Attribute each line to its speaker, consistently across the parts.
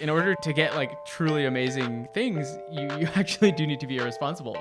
Speaker 1: in order to get like truly amazing things, you actually do need to be irresponsible.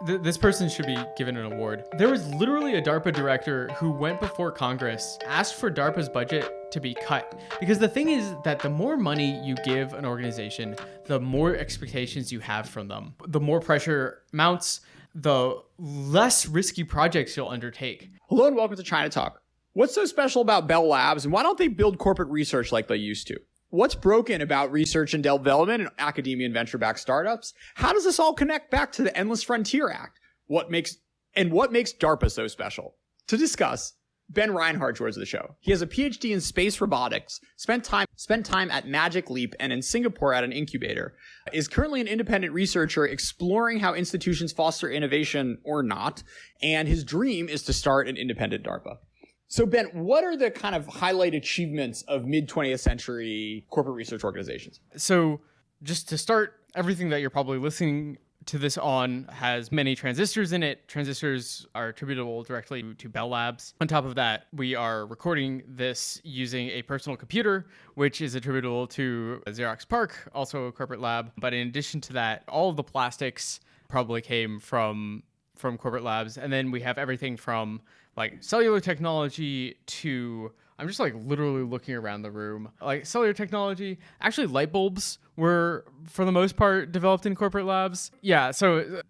Speaker 1: This person should be given an award. There was literally a DARPA director who went before Congress, asked for DARPA's budget to be cut. Because the thing is that the more money you give an organization, the more expectations you have from them. The more pressure mounts, the less risky projects you'll undertake.
Speaker 2: Hello and welcome to China Talk. What's so special about Bell Labs and why don't they build corporate research like they used to? What's broken about research and development and academia and venture-backed startups? How does this all connect back to the Endless Frontier Act? What makes DARPA so special? To discuss, Ben Reinhardt joins the show. He has a PhD in space robotics, spent time at Magic Leap and in Singapore at an incubator, is currently an independent researcher exploring how institutions foster innovation or not, and his dream is to start an independent DARPA. So Ben, what are the kind of highlight achievements of mid-20th century corporate research organizations?
Speaker 1: So just to start, everything that you're probably listening to this on has many transistors in it. Transistors are attributable directly to Bell Labs. On top of that, we are recording this using a personal computer, which is attributable to Xerox PARC, also a corporate lab. But in addition to that, all of the plastics probably came from corporate labs. And then we have everything from like cellular technology to, I'm just like literally looking around the room, like cellular technology. Actually, light bulbs were for the most part developed in corporate labs. Yeah, so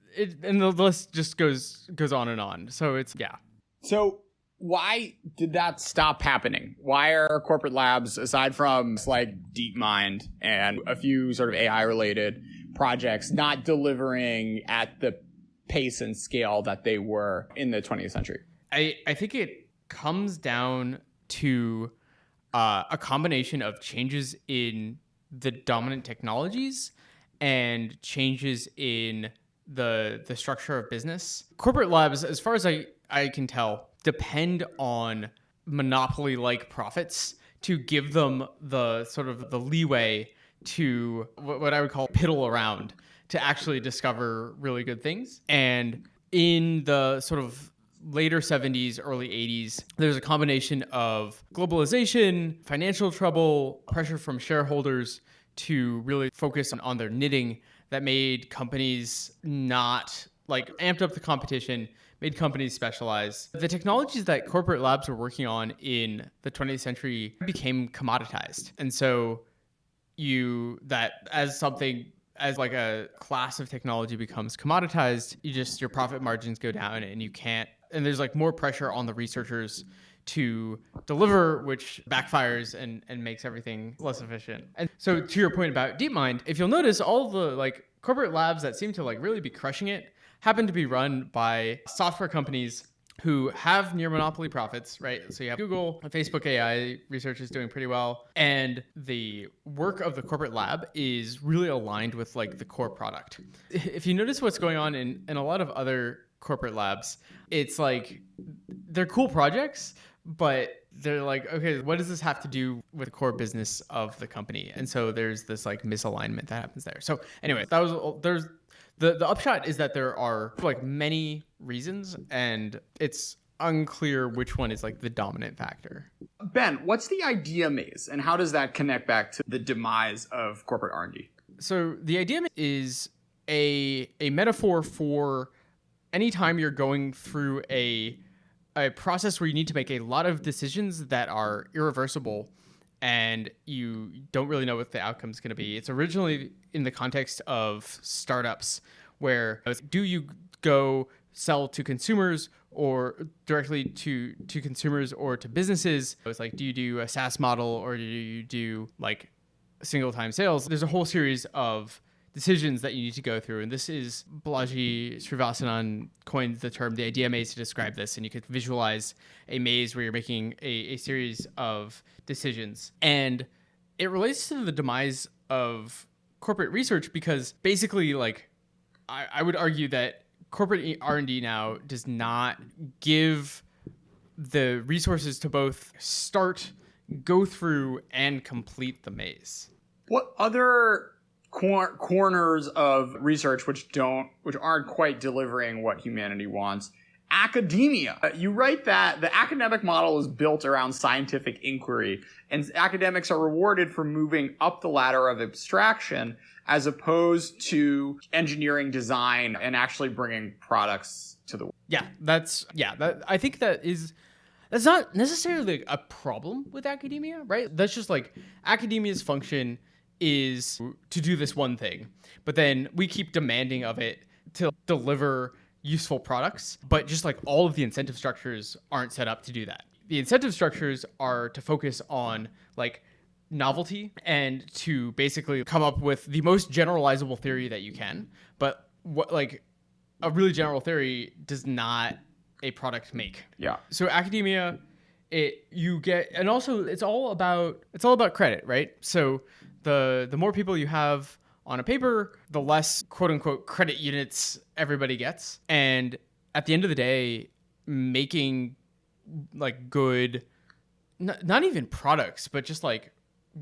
Speaker 1: and the list just goes on and on. So it's, yeah.
Speaker 2: So why did that stop happening? Why are corporate labs, aside from like DeepMind and a few sort of AI related projects, not delivering at the pace and scale that they were in the 20th century?
Speaker 1: I think it comes down to a combination of changes in the dominant technologies and changes in the structure of business. Corporate labs, as far as I can tell, depend on monopoly-like profits to give them the sort of the leeway to what I would call piddle around to actually discover really good things. And in the sort of later 70s, early 80s, there's a combination of globalization, financial trouble, pressure from shareholders to really focus on their knitting that made companies not like amped up the competition, made companies specialize. The technologies that corporate labs were working on in the 20th century became commoditized. And so as like a class of technology becomes commoditized, your profit margins go down and there's like more pressure on the researchers to deliver, which backfires and makes everything less efficient. And so to your point about DeepMind, if you'll notice, all the like corporate labs that seem to like really be crushing it happen to be run by software companies who have near monopoly profits, right? So you have Google, Facebook AI research is doing pretty well. And the work of the corporate lab is really aligned with like the core product. If you notice what's going on in a lot of other corporate labs, it's like they're cool projects, but they're like, okay, what does this have to do with the core business of the company? And so there's this like misalignment that happens there. So anyway, there's the upshot is that there are like many reasons, and it's unclear which one is like the dominant factor.
Speaker 2: Ben, what's the idea maze, and how does that connect back to the demise of corporate R&D?
Speaker 1: So the idea maze is a metaphor for anytime you're going through a process where you need to make a lot of decisions that are irreversible and you don't really know what the outcome is going to be. It's originally in the context of startups where do you go sell to consumers or directly to consumers or to businesses? It's like, do you do a SaaS model or do you do like single time sales? There's a whole series of decisions that you need to go through. And this is Balaji Srivasanan coined the term, the idea maze, to describe this. And you could visualize a maze where you're making a series of decisions. And it relates to the demise of corporate research because basically, like, I would argue that corporate R&D now does not give the resources to both start, go through, and complete the maze.
Speaker 2: What other corners of research which aren't quite delivering what humanity wants academia. You write that the academic model is built around scientific inquiry, and academics are rewarded for moving up the ladder of abstraction as opposed to engineering design and actually bringing products to the world.
Speaker 1: I think that's not necessarily a problem with academia, right? That's just like academia's function is to do this one thing, but then we keep demanding of it to deliver useful products, but just like all of the incentive structures aren't set up to do that. The incentive structures are to focus on like novelty and to basically come up with the most generalizable theory that you can. But what like a really general theory does not a product make.
Speaker 2: Yeah.
Speaker 1: So academia, and also it's all about credit, right? So the more people you have on a paper, the less quote unquote credit units everybody gets. And at the end of the day, making like good, not even products, but just like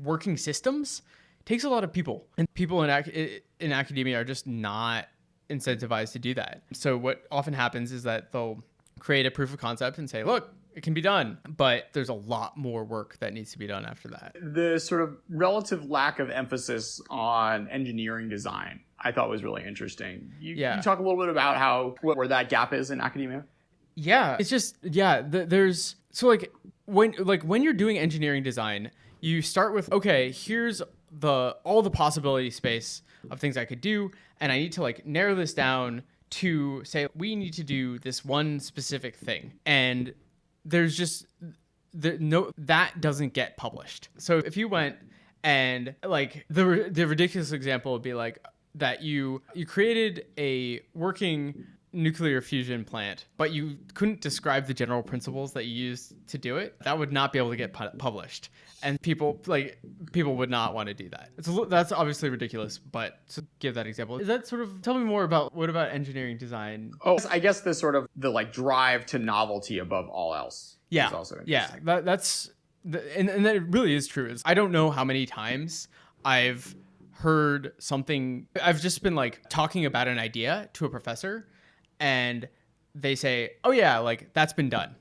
Speaker 1: working systems takes a lot of people. And people in academia are just not incentivized to do that. So what often happens is that they'll create a proof of concept and say, look, it can be done, but there's a lot more work that needs to be done after that.
Speaker 2: The sort of relative lack of emphasis on engineering design, I thought was really interesting. You talk a little bit about where that gap is in academia?
Speaker 1: Yeah, it's just, there's, so like when you're doing engineering design, you start with, okay, here's all the possibility space of things I could do, and I need to like narrow this down to say, we need to do this one specific thing. And there's just that doesn't get published. So if you went and like the ridiculous example would be like that you created a working nuclear fusion plant, but you couldn't describe the general principles that you used to do it, that would not be able to get published. And people would not want to do that. That's obviously ridiculous, but to give that example, is that sort of, tell me more about, what about engineering design?
Speaker 2: Oh, I guess the sort of the like drive to novelty above all else.
Speaker 1: Yeah.
Speaker 2: Is also interesting.
Speaker 1: And that really is true. I don't know how many times I've heard something, I've just been like talking about an idea to a professor and they say, oh yeah, like that's been done.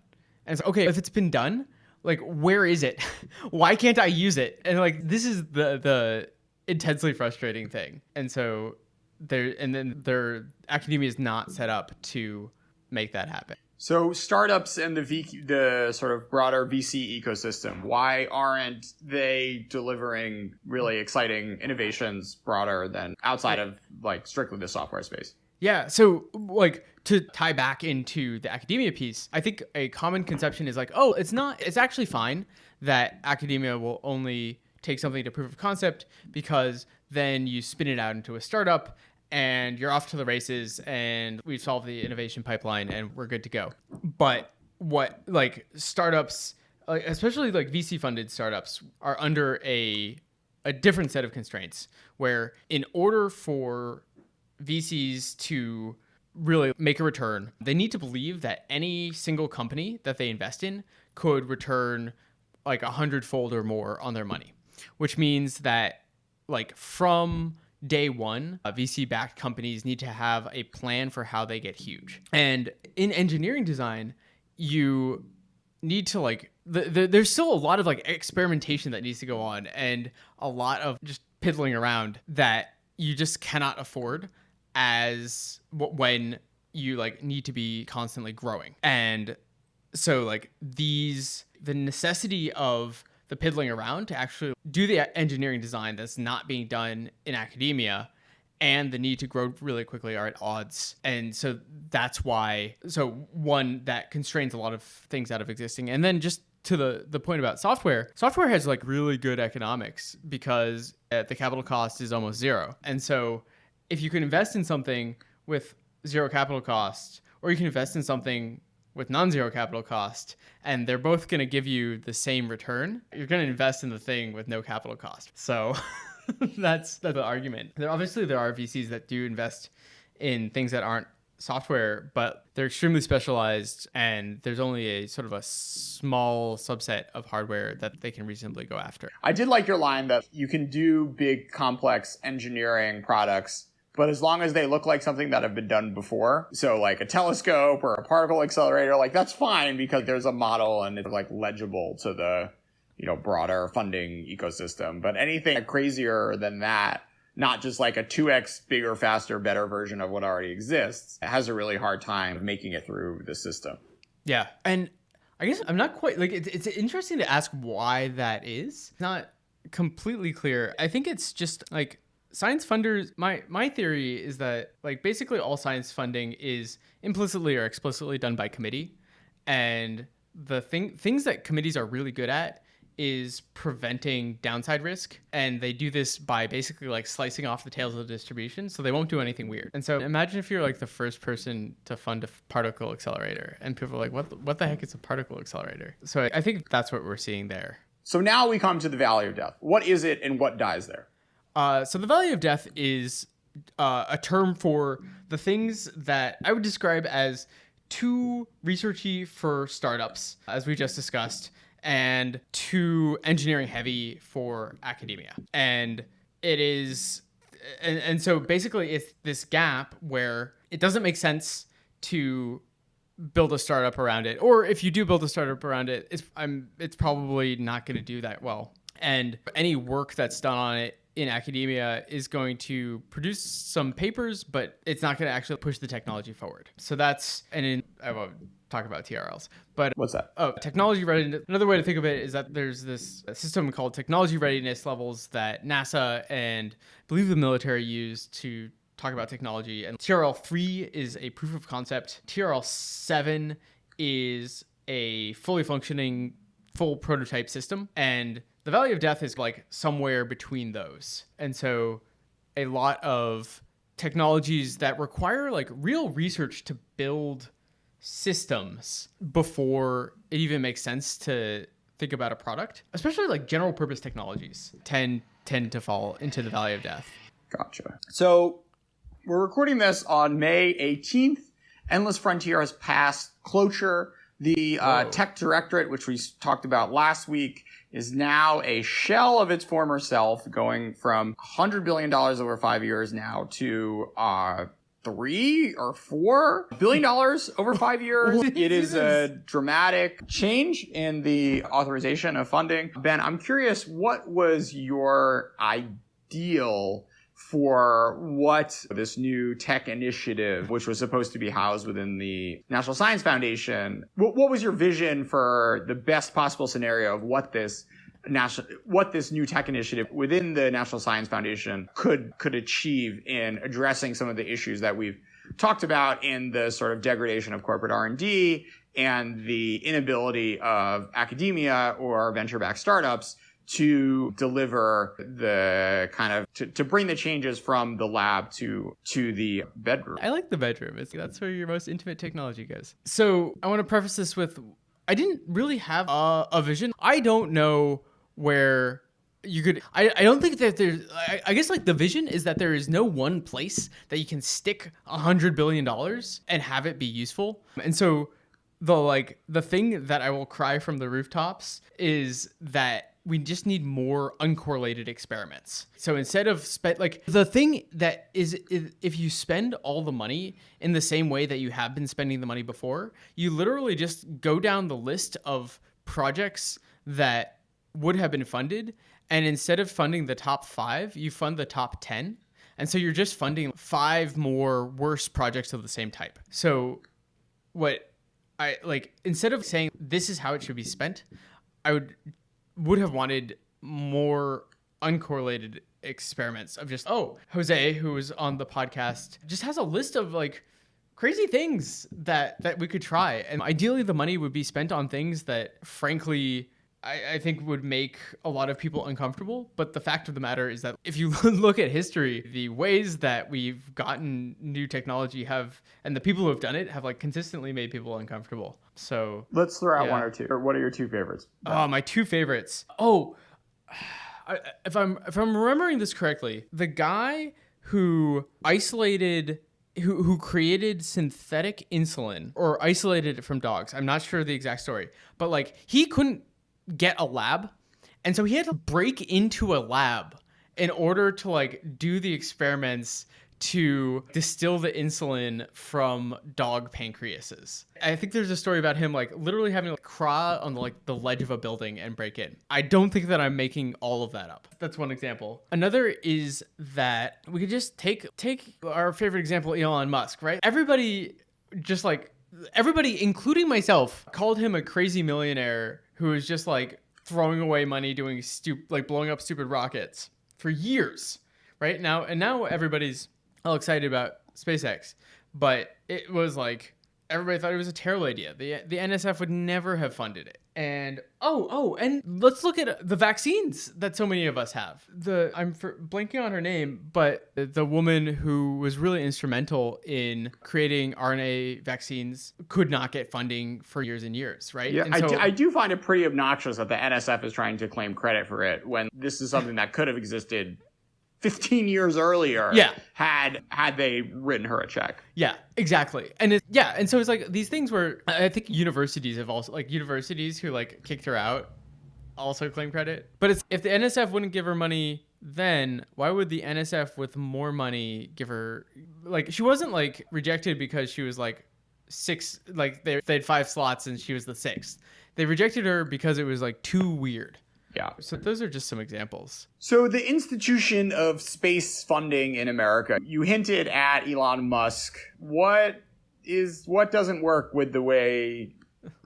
Speaker 1: And it's okay, if it's been done, like where is it? Why can't I use it? And like this is the intensely frustrating thing. And so their academia is not set up to make that happen.
Speaker 2: So startups and the sort of broader VC ecosystem, why aren't they delivering really exciting innovations broader than outside of like strictly the software space?
Speaker 1: Yeah, so like to tie back into the academia piece, I think a common conception is like, oh, it's actually fine that academia will only take something to proof of concept because then you spin it out into a startup and you're off to the races and we've solved the innovation pipeline and we're good to go. But what like startups, especially like VC funded startups, are under a different set of constraints where in order for VCs to really make a return, they need to believe that any single company that they invest in could return like 100-fold or more on their money, which means that like from day one, VC-backed companies need to have a plan for how they get huge. And in engineering design, you need to like, there's still a lot of like experimentation that needs to go on and a lot of just piddling around that you just cannot afford as when you like need to be constantly growing. And so like the necessity of the piddling around to actually do the engineering design that's not being done in academia and the need to grow really quickly are at odds. And so that's why, one, that constrains a lot of things out of existing. And then just to the point about software has like really good economics because the capital cost is almost zero. And so if you can invest in something with zero capital cost, or you can invest in something with non-zero capital cost, and they're both going to give you the same return, you're going to invest in the thing with no capital cost. So that's the argument. There are VCs that do invest in things that aren't software, but they're extremely specialized, and there's only a sort of a small subset of hardware that they can reasonably go after.
Speaker 2: I did like your line that you can do big, complex engineering products But as long as they look like something that have been done before, so like a telescope or a particle accelerator, like that's fine because there's a model and it's like legible to the, broader funding ecosystem. But anything crazier than that, not just like a 2x bigger, faster, better version of what already exists, has a really hard time making it through the system.
Speaker 1: Yeah. And I guess I'm not quite like it's interesting to ask why that is. It's not completely clear. I think it's just like science funders, my theory is that like basically all science funding is implicitly or explicitly done by committee. And the things that committees are really good at is preventing downside risk. And they do this by basically like slicing off the tails of the distribution. So they won't do anything weird. And so imagine if you're like the first person to fund a particle accelerator and people are like, what the heck is a particle accelerator? So I think that's what we're seeing there.
Speaker 2: So now we come to the valley of death. What is it and what dies there?
Speaker 1: So the valley of death is a term for the things that I would describe as too researchy for startups, as we just discussed, and too engineering heavy for academia. And it is, and so basically it's this gap where it doesn't make sense to build a startup around it, or if you do build a startup around it, it's probably not going to do that well. And any work that's done on it in academia is going to produce some papers, but it's not going to actually push the technology forward. So that's, I won't talk about TRLs, but
Speaker 2: what's that?
Speaker 1: Oh, technology readiness. Another way to think of it is that there's this system called technology readiness levels that NASA and I believe the military use to talk about technology. And TRL 3 is a proof of concept. TRL 7 is a fully functioning full prototype system. And the valley of death is like somewhere between those. And so a lot of technologies that require like real research to build systems before it even makes sense to think about a product, especially like general purpose technologies tend to fall into the valley of death.
Speaker 2: Gotcha. So we're recording this on May 18th. Endless Frontier has passed cloture. The tech directorate, which we talked about last week, is now a shell of its former self, going from $100 billion over 5 years now to $3 or $4 billion over 5 years. It is a dramatic change in the authorization of funding. Ben, I'm curious, what was your ideal for what this new tech initiative, which was supposed to be housed within the National Science Foundation, what was your vision for the best possible scenario of what this new tech initiative within the National Science Foundation could achieve in addressing some of the issues that we've talked about in the sort of degradation of corporate R&D and the inability of academia or venture-backed startups to deliver the kind of to bring the changes from the lab to the bedroom.
Speaker 1: I like the bedroom. That's where your most intimate technology goes. So I want to preface this with, I didn't really have a vision. I don't know where you could, I don't think that there's, I guess like the vision is that there is no one place that you can stick $100 billion and have it be useful. And so the thing that I will cry from the rooftops is that we just need more uncorrelated experiments. So instead of the thing that is if you spend all the money in the same way that you have been spending the money before, you literally just go down the list of projects that would have been funded. And instead of funding the top 5, you fund the top 10. And so you're just funding 5 more worse projects of the same type. So what I like, instead of saying this is how it should be spent, I would have wanted more uncorrelated experiments of just, Jose, who was on the podcast, just has a list of like crazy things that we could try. And ideally the money would be spent on things that frankly, I think would make a lot of people uncomfortable. But the fact of the matter is that if you look at history, the ways that we've gotten new technology and the people who have done it have like consistently made people uncomfortable. So
Speaker 2: let's throw out one or two. Or what are your 2 favorites?
Speaker 1: My 2 favorites. If I'm remembering this correctly, the guy who who created synthetic insulin or isolated it from dogs, I'm not sure the exact story, but like he couldn't get a lab, and so he had to break into a lab in order to like do the experiments to distill the insulin from dog pancreases. I think there's a story about him like literally having to crawl on like the ledge of a building and break in. I don't think that I'm making all of that up. That's one example. Another is that we could just take our favorite example, Elon Musk, right? Everybody, including myself, called him a crazy millionaire who was just like throwing away money doing blowing up stupid rockets for years, right? Now everybody's all excited about SpaceX, but it was like everybody thought it was a terrible idea. The NSF would never have funded it. And and let's look at the vaccines that so many of us have. I'm blanking on her name, but the woman who was really instrumental in creating RNA vaccines could not get funding for years and years, right?
Speaker 2: Yeah,
Speaker 1: and
Speaker 2: I do find it pretty obnoxious that the NSF is trying to claim credit for it when this is something that could have existed 15 years earlier, had they written her a check.
Speaker 1: Yeah, exactly. And and so it's like these things where I think universities have also, like universities who like kicked her out also claim credit. But it's, if the NSF wouldn't give her money then, why would the NSF with more money give her, like, she wasn't like rejected because she was like six, like they had 5 slots and she was the 6th. They rejected her because it was like too weird.
Speaker 2: Yeah.
Speaker 1: So those are just some examples.
Speaker 2: So the institution of space funding in America, you hinted at Elon Musk. What doesn't work with the way,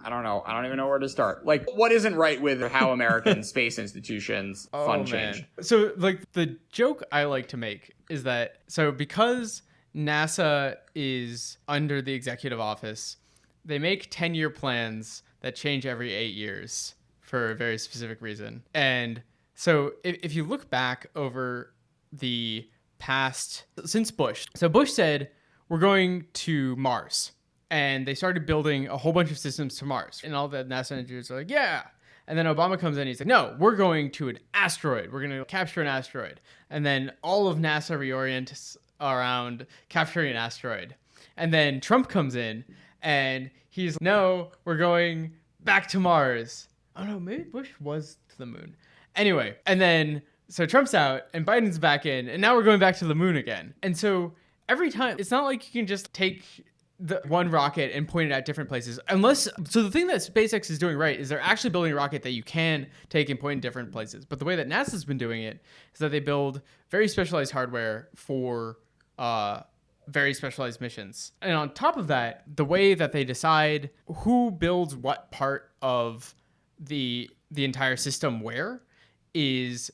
Speaker 2: I don't know. I don't even know where to start. Like, what isn't right with how American space institutions fund change?
Speaker 1: So like the joke I like to make is that, so because NASA is under the executive office, they make 10-year plans that change every 8 years. For a very specific reason. And so if you look back over the past, since Bush, so Bush said, we're going to Mars. And they started building a whole bunch of systems to Mars. And all the NASA engineers are like, yeah. And then Obama comes in and he's like, no, we're going to an asteroid. We're going to capture an asteroid. And then all of NASA reorients around capturing an asteroid. And then Trump comes in and he's like, no, we're going back to Mars. Oh no, maybe Bush was to the moon. Anyway, and then, so Trump's out and Biden's back in, and now we're going back to the moon again. And so every time, it's not like you can just take the one rocket and point it at different places. So the thing that SpaceX is doing right is they're actually building a rocket that you can take and point in different places. But the way that NASA's been doing it is that they build very specialized hardware for very specialized missions. And on top of that, the way that they decide who builds what part of the entire system where is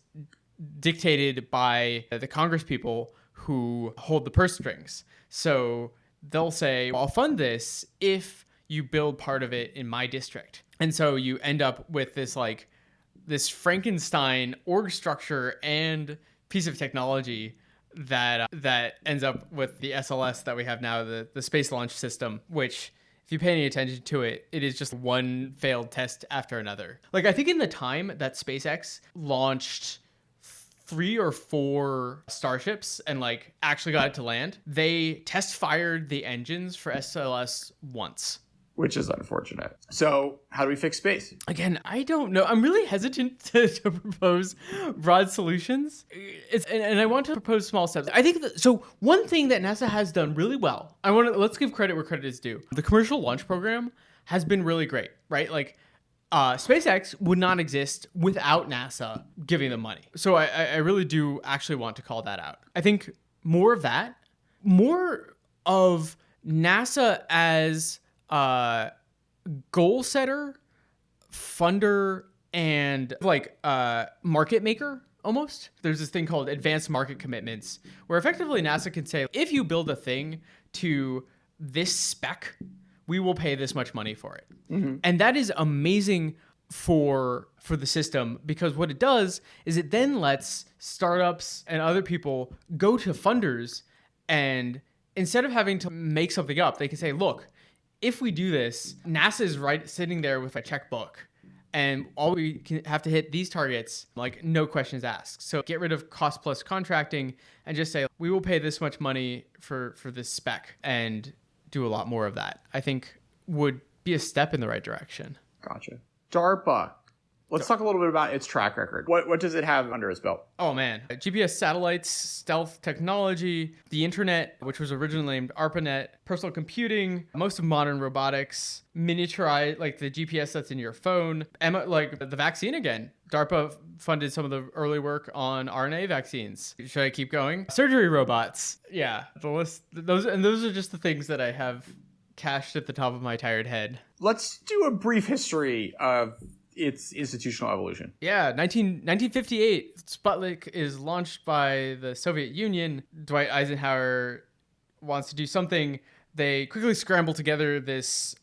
Speaker 1: dictated by the Congress people who hold the purse strings. So they'll say, well, I'll fund this if you build part of it in my district. And so you end up with this Frankenstein org structure and piece of technology that ends up with the SLS that we have now, the Space Launch System, which, if you pay any attention to it, it is just one failed test after another. Like, I think in the time that SpaceX launched 3 or 4 starships and like actually got it to land, they test fired the engines for SLS once.
Speaker 2: Which is unfortunate. So how do we fix space?
Speaker 1: Again, I don't know. I'm really hesitant to propose broad solutions. And I want to propose small steps. I think so one thing that NASA has done really well, let's give credit where credit is due. The commercial launch program has been really great, right? Like SpaceX would not exist without NASA giving them money. So I really do actually want to call that out. I think more of that, more of NASA as goal setter, funder, and like market maker almost. There's this thing called advanced market commitments where effectively NASA can say, if you build a thing to this spec, we will pay this much money for it. Mm-hmm. And that is amazing for the system, because what it does is it then lets startups and other people go to funders, and instead of having to make something up, they can say, look, if we do this, NASA is sitting there with a checkbook, and all we can have to hit these targets, like no questions asked. So get rid of cost plus contracting and just say, we will pay this much money for this spec, and do a lot more of that. I think would be a step in the right direction.
Speaker 2: Gotcha. DARPA. Let's talk a little bit about its track record. What does it have under its belt?
Speaker 1: Oh man, GPS satellites, stealth technology, the internet, which was originally named ARPANET, personal computing, most of modern robotics, miniaturize, like the GPS that's in your phone, like the vaccine again. DARPA funded some of the early work on RNA vaccines. Should I keep going? Surgery robots. Yeah, the list, those are just the things that I have cached at the top of my tired head.
Speaker 2: Let's do a brief history of its institutional evolution.
Speaker 1: Yeah, 1958, Sputnik is launched by the Soviet Union. Dwight Eisenhower wants to do something. They quickly scramble together this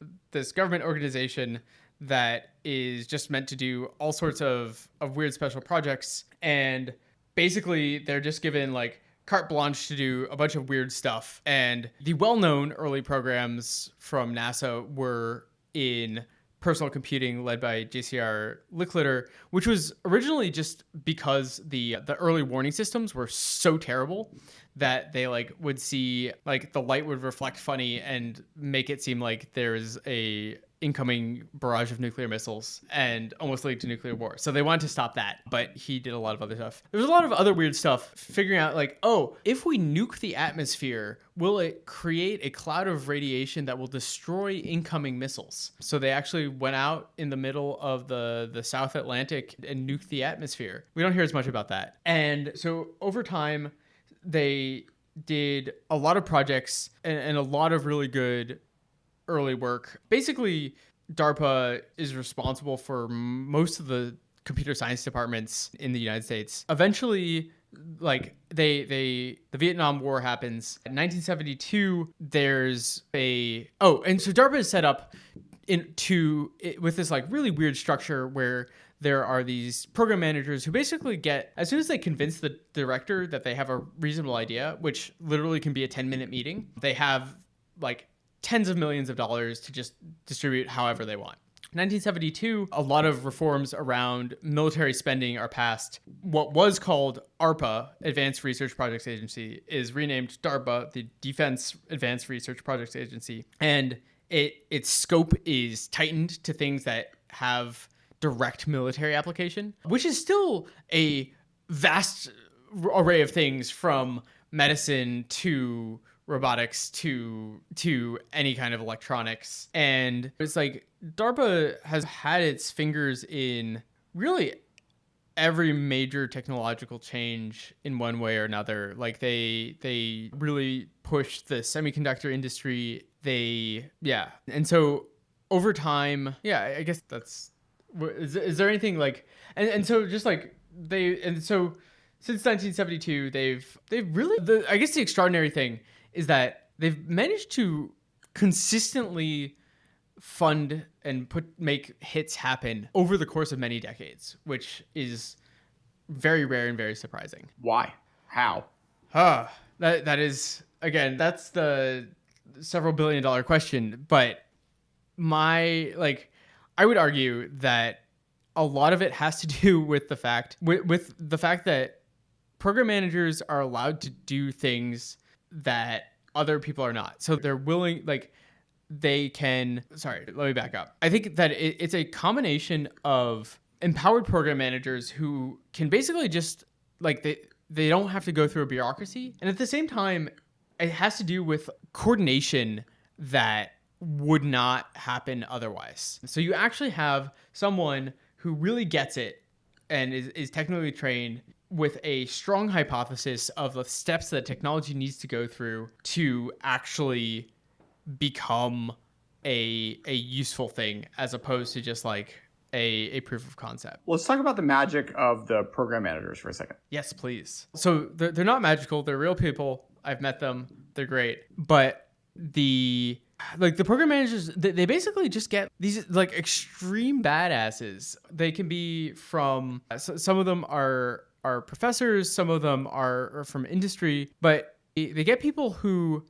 Speaker 1: government organization that is just meant to do all sorts of weird special projects. And basically, they're just given like carte blanche to do a bunch of weird stuff. And the well-known early programs from NASA were in personal computing led by JCR Licklider, which was originally just because the early warning systems were so terrible that they like would see like the light would reflect funny and make it seem like there's a incoming barrage of nuclear missiles and almost lead to nuclear war. So they wanted to stop that, but he did a lot of other stuff. There was a lot of other weird stuff figuring out like, oh, if we nuke the atmosphere, will it create a cloud of radiation that will destroy incoming missiles? So they actually went out in the middle of the South Atlantic and nuked the atmosphere. We don't hear as much about that. And so over time, they did a lot of projects and a lot of really good early work. Basically, DARPA is responsible for most of the computer science departments in the United States. Eventually, like the Vietnam War happens. In 1972, there's and so DARPA is set up with this like really weird structure where there are these program managers who basically get, as soon as they convince the director that they have a reasonable idea, which literally can be a 10-minute meeting, they have like tens of millions of dollars to just distribute however they want. 1972, a lot of reforms around military spending are passed. What was called ARPA, Advanced Research Projects Agency, is renamed DARPA, the Defense Advanced Research Projects Agency. And its scope is tightened to things that have direct military application, which is still a vast array of things, from medicine to robotics to any kind of electronics. And it's like DARPA has had its fingers in really every major technological change in one way or another. Like they really pushed the semiconductor industry. And so over time, I guess that's, is there anything like, and so just like so since 1972, they've really, I guess the extraordinary thing is that they've managed to consistently fund and make hits happen over the course of many decades, which is very rare and very surprising.
Speaker 2: Why? How?
Speaker 1: That is, again, that's the several $billion question. But I would argue that a lot of it has to do with the fact that program managers are allowed to do things that other people are not. So they're willing, like they can, sorry, let me back up. I think that it's a combination of empowered program managers who can basically just like, they don't have to go through a bureaucracy. And at the same time, it has to do with coordination that would not happen otherwise. So you actually have someone who really gets it and is technically trained with a strong hypothesis of the steps that technology needs to go through to actually become a useful thing, as opposed to just like a proof of concept.
Speaker 2: Let's talk about the magic of the program managers for a second.
Speaker 1: Yes, please. So they're not magical. They're real people. I've met them. They're great. But the program managers, they basically just get these like extreme badasses. They can be from, some of them are professors, some of them are from industry, but they get people who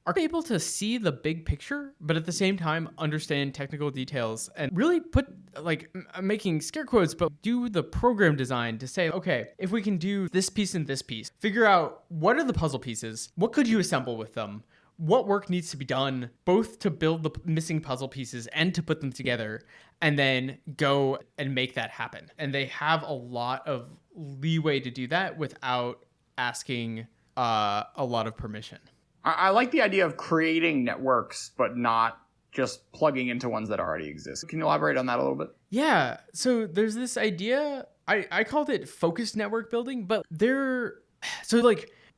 Speaker 1: are able to see the big picture, but at the same time understand technical details and really put, like, I'm making scare quotes, but do the program design to say, okay, if we can do this piece and this piece, figure out what are the puzzle pieces, what could you assemble with them, what work needs to be done, both to build the missing puzzle pieces and to put them together, and then go and make that happen. And they have a lot of leeway to do that without asking a lot of permission.
Speaker 2: I like the idea of creating networks, but not just plugging into ones that already exist. Can you elaborate on that a little bit?
Speaker 1: Yeah. So there's this idea, I called it focused network building, but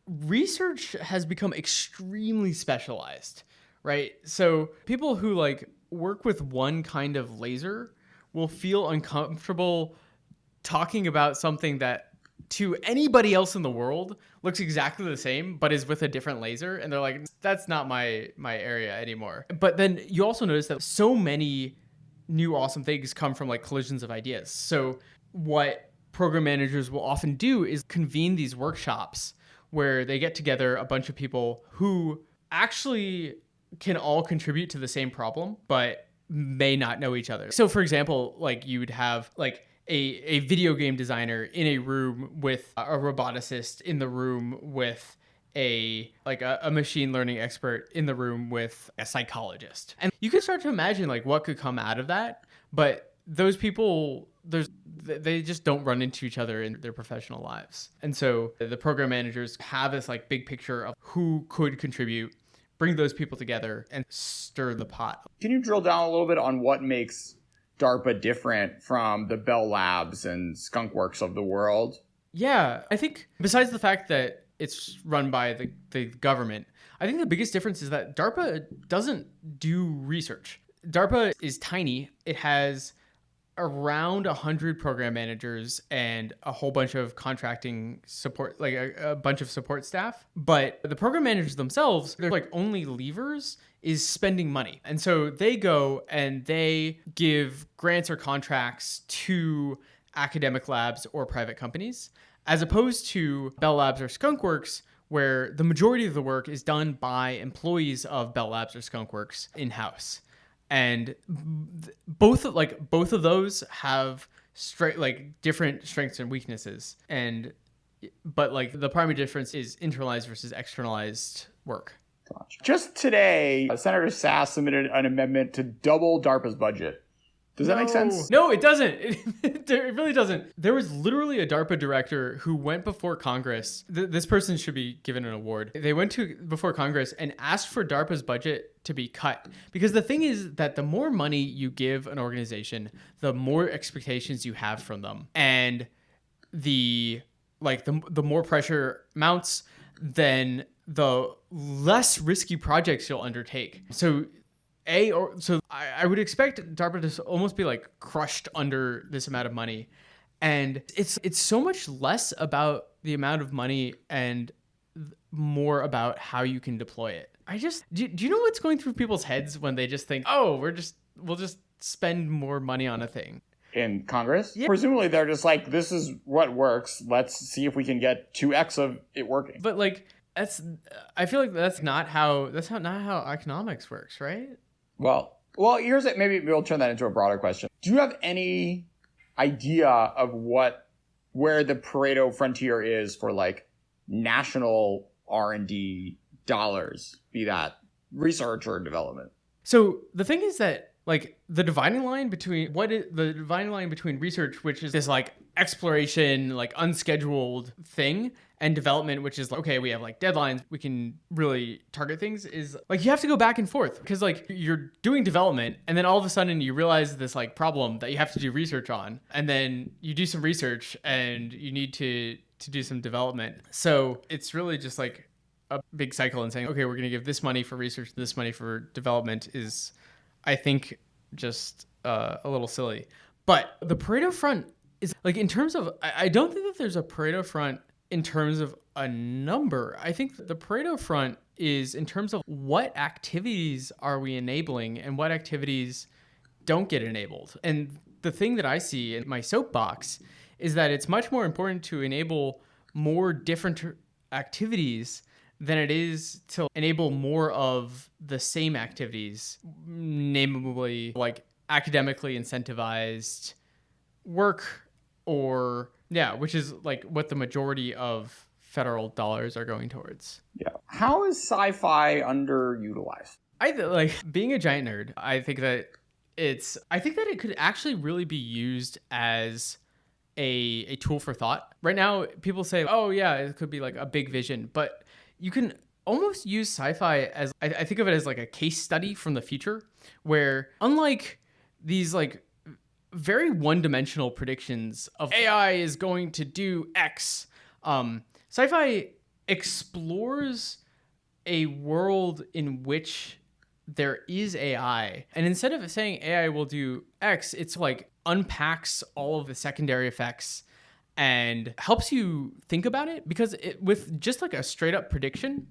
Speaker 1: research has become extremely specialized, right? So people who like work with one kind of laser will feel uncomfortable talking about something that to anybody else in the world looks exactly the same, but is with a different laser. And they're like, that's not my area anymore. But then you also notice that so many new awesome things come from like collisions of ideas. So what program managers will often do is convene these workshops where they get together a bunch of people who actually can all contribute to the same problem, but may not know each other. So for example, like you would have like a video game designer in a room with a roboticist in the room with a machine learning expert in the room with a psychologist. And you can start to imagine like what could come out of that, but those people, they just don't run into each other in their professional lives. And so the program managers have this like big picture of who could contribute, bring those people together and stir the pot.
Speaker 2: Can you drill down a little bit on what makes DARPA different from the Bell Labs and Skunk Works of the world?
Speaker 1: Yeah, I think besides the fact that it's run by the government, I think the biggest difference is that DARPA doesn't do research. DARPA is tiny. It has around 100 program managers and a whole bunch of contracting support, like a bunch of support staff. But the program managers themselves, they're like only levers is spending money. And so they go and they give grants or contracts to academic labs or private companies, as opposed to Bell Labs or Skunk Works, where the majority of the work is done by employees of Bell Labs or Skunk Works in-house. And both of those have different strengths and weaknesses. But like the primary difference is internalized versus externalized work.
Speaker 2: Gotcha. Just today, Senator Sass submitted an amendment to double DARPA's budget. Does that make sense?
Speaker 1: No, it doesn't. It really doesn't. There was literally a DARPA director who went before Congress. This person should be given an award. They went before Congress and asked for DARPA's budget to be cut. Because the thing is that the more money you give an organization, the more expectations you have from them. And the more pressure mounts, then the less risky projects you'll undertake. So I would expect DARPA to almost be like crushed under this amount of money. And it's so much less about the amount of money and more about how you can deploy it. Do you know what's going through people's heads when they just think, oh, we'll just spend more money on a thing?
Speaker 2: In Congress?
Speaker 1: Yeah.
Speaker 2: Presumably they're just like, this is what works. Let's see if we can get 2x of it working.
Speaker 1: But like, I feel like that's not how economics works, right?
Speaker 2: Well, here's it. Maybe we'll turn that into a broader question. Do you have any idea of where the Pareto frontier is for like national R&D dollars, be that research or development?
Speaker 1: So the thing is that like the dividing line between research, which is this like exploration, like unscheduled thing, and development, which is like, okay, we have like deadlines, we can really target things, is like you have to go back and forth because like you're doing development and then all of a sudden you realize this like problem that you have to do research on, and then you do some research and you need to do some development. So it's really just like a big cycle, and saying, okay, we're going to give this money for research, this money for development is, I think, just a little silly. But the Pareto front is like, in terms of, I don't think that there's a Pareto front in terms of a number. I think the Pareto front is in terms of what activities are we enabling and what activities don't get enabled. And the thing that I see in my soapbox is that it's much more important to enable more different activities than it is to enable more of the same activities, namely like academically incentivized work, or which is like what the majority of federal dollars are going towards.
Speaker 2: Yeah. How is sci-fi underutilized?
Speaker 1: Like being a giant nerd, I think that it could actually really be used as a tool for thought. Right now, people say, oh yeah, it could be like a big vision, but you can almost use sci-fi as, I think of it as like a case study from the future, where unlike these like very one-dimensional predictions of AI is going to do X, sci-fi explores a world in which there is AI. And instead of saying AI will do X, it's like unpacks all of the secondary effects and helps you think about it, because with just like a straight up prediction,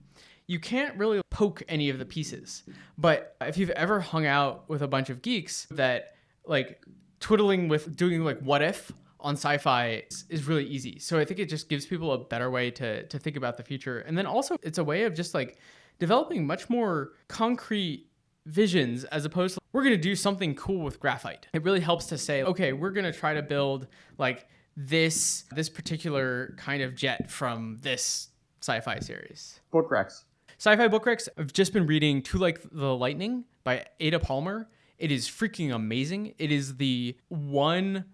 Speaker 1: you can't really poke any of the pieces. But if you've ever hung out with a bunch of geeks, that like twiddling with doing like what if on sci-fi is really easy. So I think it just gives people a better way to think about the future. And then also it's a way of just like developing much more concrete visions, as opposed to we're going to do something cool with graphite. It really helps to say, okay, we're going to try to build like this particular kind of jet from this sci-fi series.
Speaker 2: Book recs.
Speaker 1: Sci-fi book recs. I've just been reading To Like the Lightning by Ada Palmer. It is freaking amazing. It is the one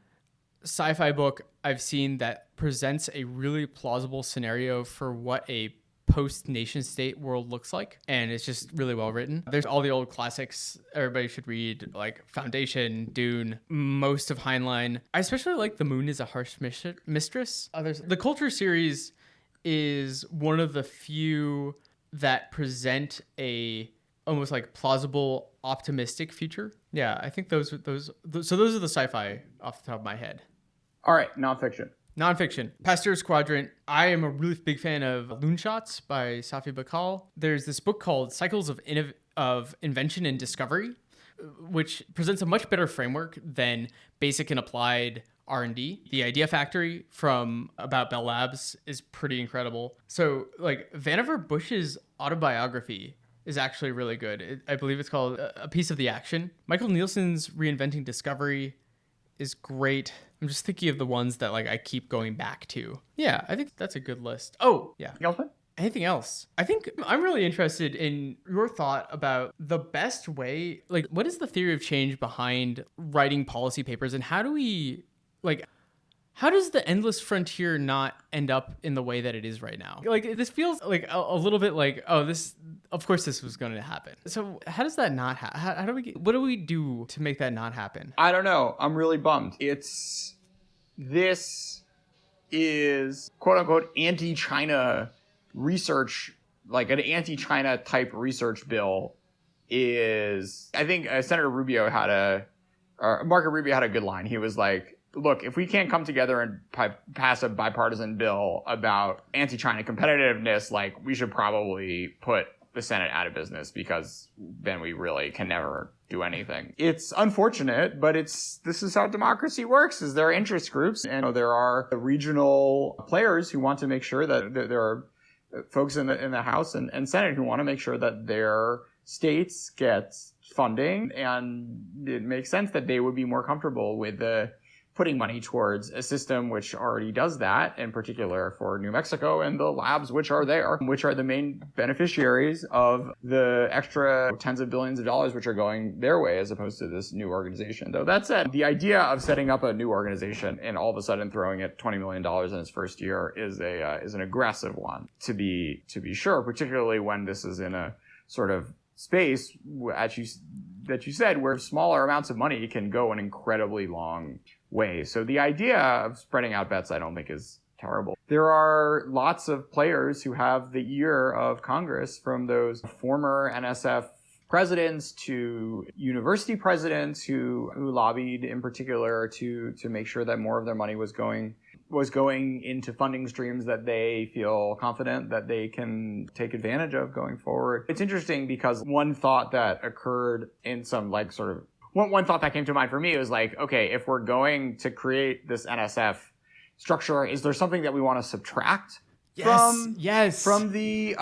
Speaker 1: sci-fi book I've seen that presents a really plausible scenario for what a post-nation state world looks like, and it's just really well written. There's all the old classics everybody should read, like Foundation, Dune, most of Heinlein. I especially like The Moon is a Harsh Mistress. The Culture series is one of the few that present a almost like plausible, optimistic future. Yeah, I think those are the sci-fi off the top of my head.
Speaker 2: All right, nonfiction.
Speaker 1: Nonfiction. Pasteur's Quadrant. I am a really big fan of Loonshots by Safi Bahcall. There's this book called Cycles of Invention and Discovery, which presents a much better framework than basic and applied R&D. The Idea Factory about Bell Labs is pretty incredible. So like Vannevar Bush's autobiography is actually really good. I believe it's called A Piece of the Action. Michael Nielsen's Reinventing Discovery is great. I'm just thinking of the ones that like I keep going back to. Yeah, I think that's a good list. Oh, yeah. Anything else? I think I'm really interested in your thought about the best way, like what is the theory of change behind writing policy papers, and how does the endless frontier not end up in the way that it is right now? Like this feels like a little bit like, of course this was going to happen. So how does that not happen? What do we do to make that not happen?
Speaker 2: I don't know. I'm really bummed. This is quote unquote anti-China research, like an anti-China type research bill is, I think Marco Rubio had a good line. He was like, look, if we can't come together and pass a bipartisan bill about anti-China competitiveness, like we should probably put the Senate out of business, because then we really can never do anything. It's unfortunate, but this is how democracy works, is there are interest groups, and there are regional players who want to make sure that there are folks in the House and Senate who want to make sure that their states get funding, and it makes sense that they would be more comfortable with putting money towards a system which already does that, in particular for New Mexico and the labs which are there, which are the main beneficiaries of the extra tens of billions of dollars which are going their way, as opposed to this new organization. Though that said, the idea of setting up a new organization and all of a sudden throwing it $20 million in its first year is an aggressive one, to be sure, particularly when this is in a sort of space that you said where smaller amounts of money can go an incredibly long way. So the idea of spreading out bets, I don't think is terrible. There are lots of players who have the ear of Congress, from those former NSF presidents to university presidents who lobbied in particular to make sure that more of their money was going into funding streams that they feel confident that they can take advantage of going forward. It's interesting because one thought that occurred in some like sort of one thought that came to mind for me was like, okay, if we're going to create this NSF structure, is there something that we want to subtract from the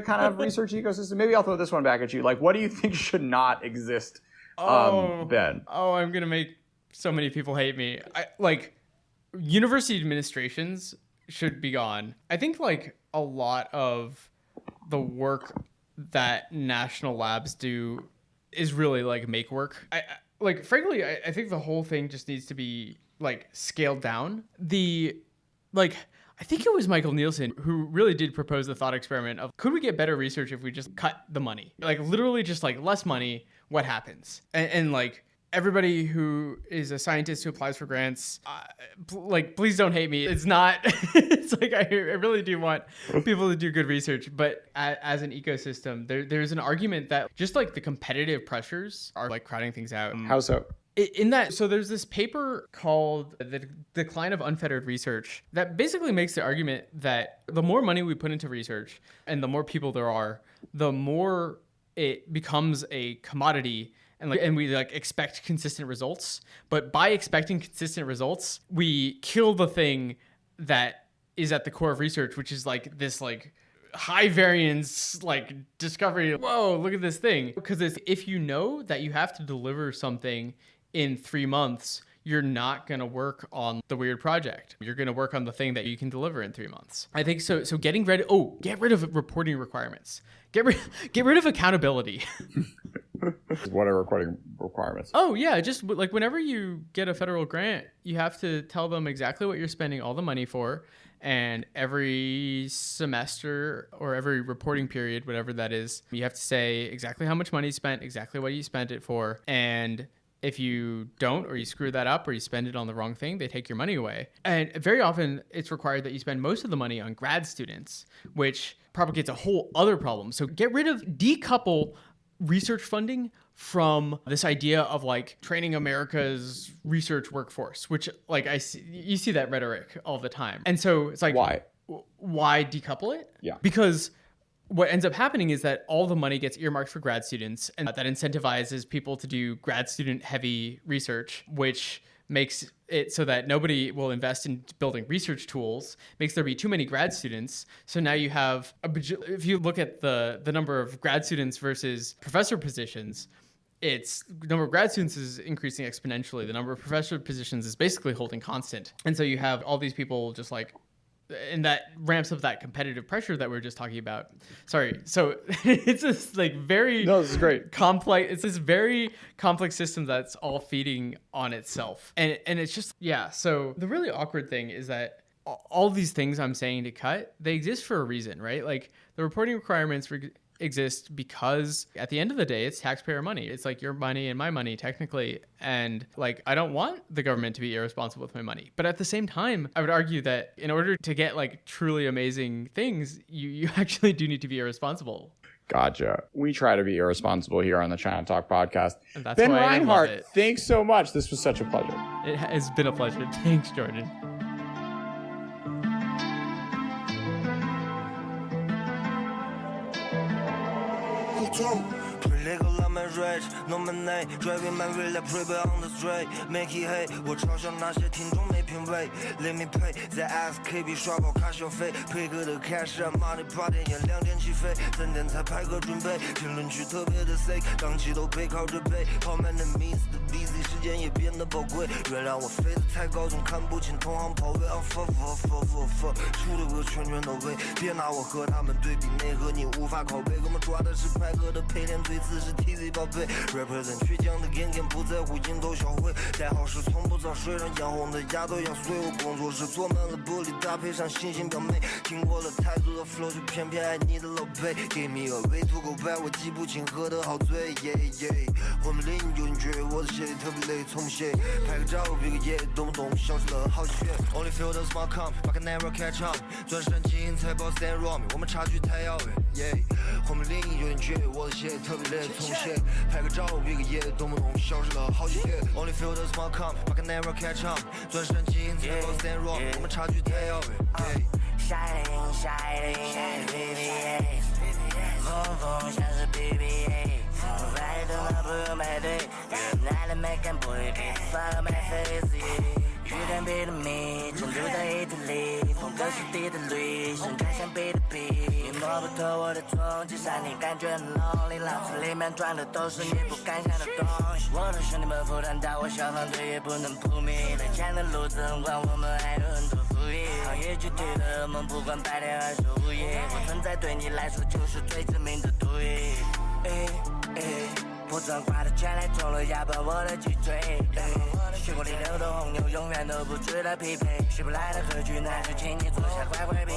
Speaker 2: kind of research ecosystem? Maybe I'll throw this one back at you. Like, what do you think should not exist, Ben?
Speaker 1: Oh, I'm gonna make so many people hate me. University administrations should be gone. I think like a lot of the work that national labs do is really like make work. I think the whole thing just needs to be like scaled down. I think it was Michael Nielsen who really did propose the thought experiment of, could we get better research if we just cut the money? Like literally just like less money, what happens? And like everybody who is a scientist who applies for grants, please don't hate me. It's not, it's like, I really do want people to do good research, but as an ecosystem, there's an argument that just like the competitive pressures are like crowding things out.
Speaker 2: How so?
Speaker 1: So there's this paper called The Decline of Unfettered Research that basically makes the argument that the more money we put into research and the more people there are, the more it becomes a commodity and we like expect consistent results. But by expecting consistent results, we kill the thing that is at the core of research, which is like this like high variance like discovery. Whoa, look at this thing. Because if you know that you have to deliver something in 3 months, you're not going to work on the weird project. You're going to work on the thing that you can deliver in 3 months. I think so. So get rid of reporting requirements. Get rid of accountability.
Speaker 2: What are reporting requirements?
Speaker 1: Oh yeah, just like whenever you get a federal grant, you have to tell them exactly what you're spending all the money for, and every semester or every reporting period, whatever that is, you have to say exactly how much money you spent, exactly what you spent it for, and if you don't, or you screw that up, or you spend it on the wrong thing, they take your money away. And very often it's required that you spend most of the money on grad students, which propagates a whole other problem. So decouple research funding from this idea of like training America's research workforce, which like you see that rhetoric all the time. And so it's like, why decouple it?
Speaker 2: Yeah.
Speaker 1: Because what ends up happening is that all the money gets earmarked for grad students, and that incentivizes people to do grad student heavy research, which makes it so that nobody will invest in building research tools, makes there be too many grad students. So now you have, if you look at the number of grad students versus professor positions, the number of grad students is increasing exponentially. The number of professor positions is basically holding constant. And so you have all these people just like, and that ramps up that competitive pressure that we were just talking about. Sorry. So it's this like very
Speaker 2: this is great.
Speaker 1: Complex. It's this very complex system that's all feeding on itself. And it's just, yeah. So the really awkward thing is that all these things I'm saying to cut, they exist for a reason, right? Like the reporting requirements exist because at the end of the day, it's taxpayer money. It's like your money and my money technically. And like, I don't want the government to be irresponsible with my money. But at the same time, I would argue that in order to get like truly amazing things, you actually do need to be irresponsible.
Speaker 2: Gotcha. We try to be irresponsible here on the China Talk podcast.
Speaker 1: And that's
Speaker 2: Ben
Speaker 1: why
Speaker 2: Reinhardt, thanks so much. This was such a pleasure.
Speaker 1: It has been a pleasure. Thanks, Jordan.
Speaker 3: Rage, no man name, driving my real life, prepare on the straight, make it hate. 我嘲笑那些听众没品味 ，Let me pay， 在 SKB 刷爆卡消费，配合的 cash money， 8点演2点起飞，3点才排个准备，评论区特别的 sick， 档期都背靠着背，好慢的 miss 的 busy， 时间也变得宝贵，原谅我飞得太高，总看不清同行跑位。fuck， 出的歌全都背，别拿我和他们对比，内核你无法拷贝，我们抓的是快歌的配练，最次是 TV 宝贝。represent 倔强的 gang 不在乎蝇头小灰，戴好时从不早睡，让眼红的牙都要碎。我工作室坐满了玻璃，搭配上星星表妹，听过了太多的 flow， 就偏偏爱你的老贝。Give me a way to go back， 我记不清喝的好醉。我们邻有人觉得我的鞋特别累，从不屑。拍个照比个耶，动不动消失了好几月。Only feel the small comp， but can never catch up。转身基因才爆 stand wrong， 我们差距太遥远。我们邻有人觉得我的鞋特别累，从不屑。拍个照比个耶，动不动消失了好几月。Only feel the small comp， but can never catch up。转身基因才爆 stand wrong， 我们差距太遥远。Shining， 风像是 BBA， 我摆动了不用排队，原来的美感不会比 fuck my face。鱼蛋比的米，成都在意大利，风格是地的绿，身材像比特币，你摸不透我的冲击，让你感觉很 lonely， 脑子里面装的都是你不敢想的东西。我的兄弟们负担大，我消防队也不能扑灭，来钱的路子很广，我们还有很多。意。行业具体的梦，不管白天还是午夜，我存在对你来说就是最致命的毒瘾。不装挂的全来中了，压爆我的脊椎。血锅里流的红牛永远都不值得匹配，洗不来的歌曲，那就请你坐下乖乖闭